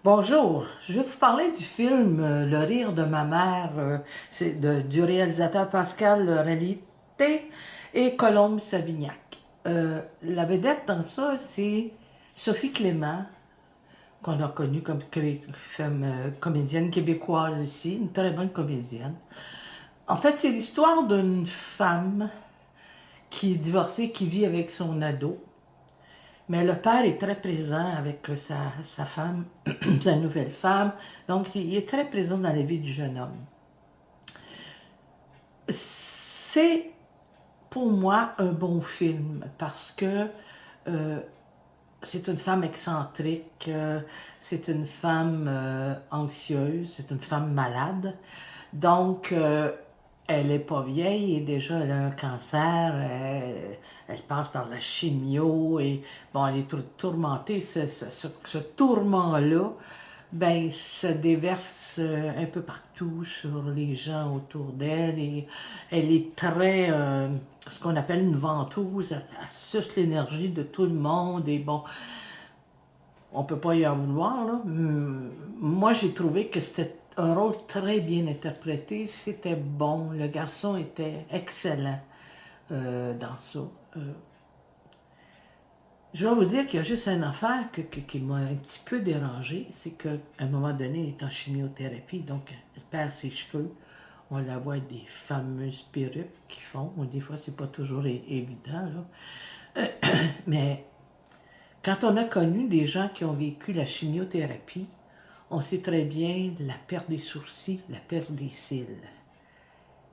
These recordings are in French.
Bonjour, je vais vous parler du film Le rire de ma mère, du réalisateur Pascal Réalité et Colombe Savignac. La vedette dans ça, c'est Sophie Clément, qu'on a connue comme comédienne québécoise ici, une très bonne comédienne. En fait, c'est l'histoire d'une femme qui est divorcée, qui vit avec son ado. Mais le père est très présent avec sa femme, sa nouvelle femme. Donc, il est très présent dans la vie du jeune homme. C'est, pour moi, un bon film parce que c'est une femme excentrique, c'est une femme anxieuse, c'est une femme malade. Donc, elle n'est pas vieille et déjà elle a un cancer, elle passe par la chimio et bon, elle est tourmentée. Ce tourment-là, ben, se déverse un peu partout sur les gens autour d'elle et elle est très, ce qu'on appelle une ventouse, elle suce l'énergie de tout le monde et bon, on peut pas y en vouloir, là. Moi, j'ai trouvé que c'était un rôle très bien interprété, c'était bon, le garçon était excellent dans ça. Je vais vous dire qu'il y a juste une affaire qui m'a un petit peu dérangée, c'est qu'à un moment donné, il est en chimiothérapie, donc elle perd ses cheveux. On la voit avec des fameuses perruques qu'ils font. Des fois, c'est pas toujours évident, là. Mais quand on a connu des gens qui ont vécu la chimiothérapie, on sait très bien la perte des sourcils, la perte des cils.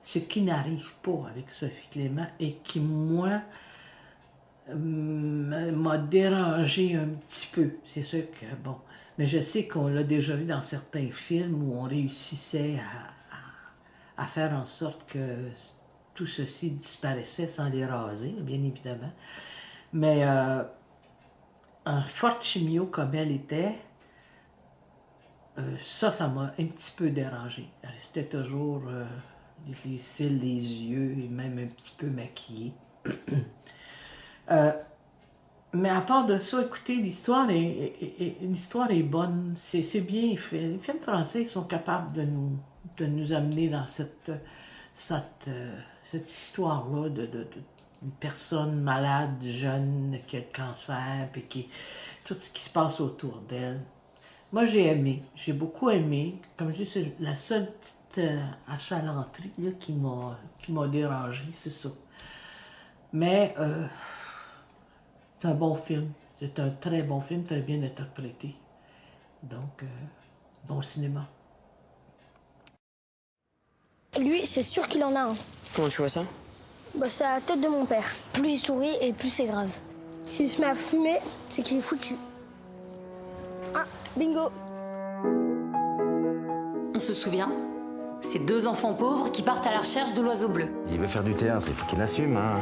Ce qui n'arrive pas avec Sophie Clément et qui, moi, m'a dérangé un petit peu. C'est sûr que, bon, mais je sais qu'on l'a déjà vu dans certains films où on réussissait à faire en sorte que tout ceci disparaissait sans les raser, bien évidemment. Mais en forte chimio comme elle était, ça m'a un petit peu dérangé. Elle restait toujours les cils, les yeux, et même un petit peu maquillée. Mais à part de ça, écoutez, l'histoire est bonne, c'est bien fait. Les films français sont capables de nous amener dans cette histoire-là d'une personne malade, jeune, qui a le cancer, puis tout ce qui se passe autour d'elle. Moi, j'ai aimé, j'ai beaucoup aimé. Comme je dis, c'est la seule petite achalanterie là, qui m'a dérangée, c'est ça. Mais c'est un bon film. C'est un très bon film, très bien interprété. Donc, bon cinéma. Lui, c'est sûr qu'il en a un. Comment tu vois ça? Bah, c'est la tête de mon père. Plus il sourit et plus c'est grave. S'il se met à fumer, c'est qu'il est foutu. Ah, bingo! On se souvient, ces deux enfants pauvres qui partent à la recherche de l'oiseau bleu. Il veut faire du théâtre, il faut qu'il assume, hein.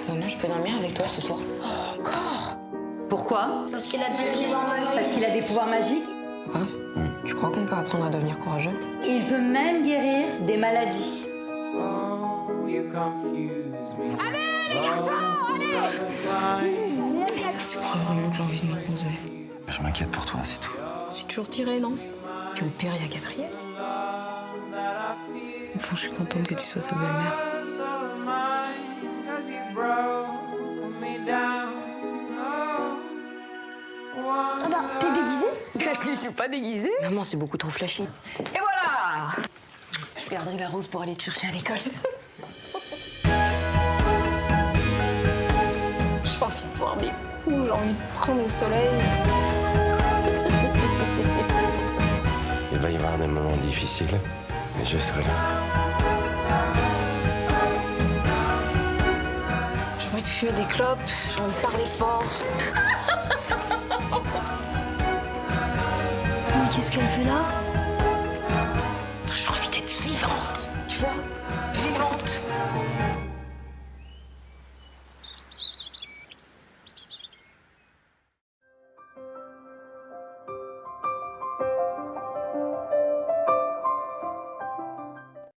Maman, je peux dormir avec toi ce soir? Encore? Pourquoi? Parce qu'il a des pouvoirs magiques. Parce qu'il a des pouvoirs magiques Quoi? Tu crois qu'on peut apprendre à devenir courageux? et il peut même guérir des maladies. Allez, les garçons, allez! Tu crois vraiment que j'ai envie de m'épouser? Je m'inquiète pour toi, c'est tout. Je suis toujours tirée, non? Puis au pire, il y a Gabriel. Au fond, je suis contente que tu sois sa belle-mère. Ah bah, t'es déguisé? Je suis pas déguisée. Maman, c'est beaucoup trop flashy. Et voilà! Je garderai la rose pour aller te chercher à l'école. J'ai envie de boire des coups, j'ai envie de prendre le soleil. Il va y avoir des moments difficiles, mais je serai là. J'ai envie de fumer des clopes, j'ai envie de parler fort. Mais qu'est-ce qu'elle fait là?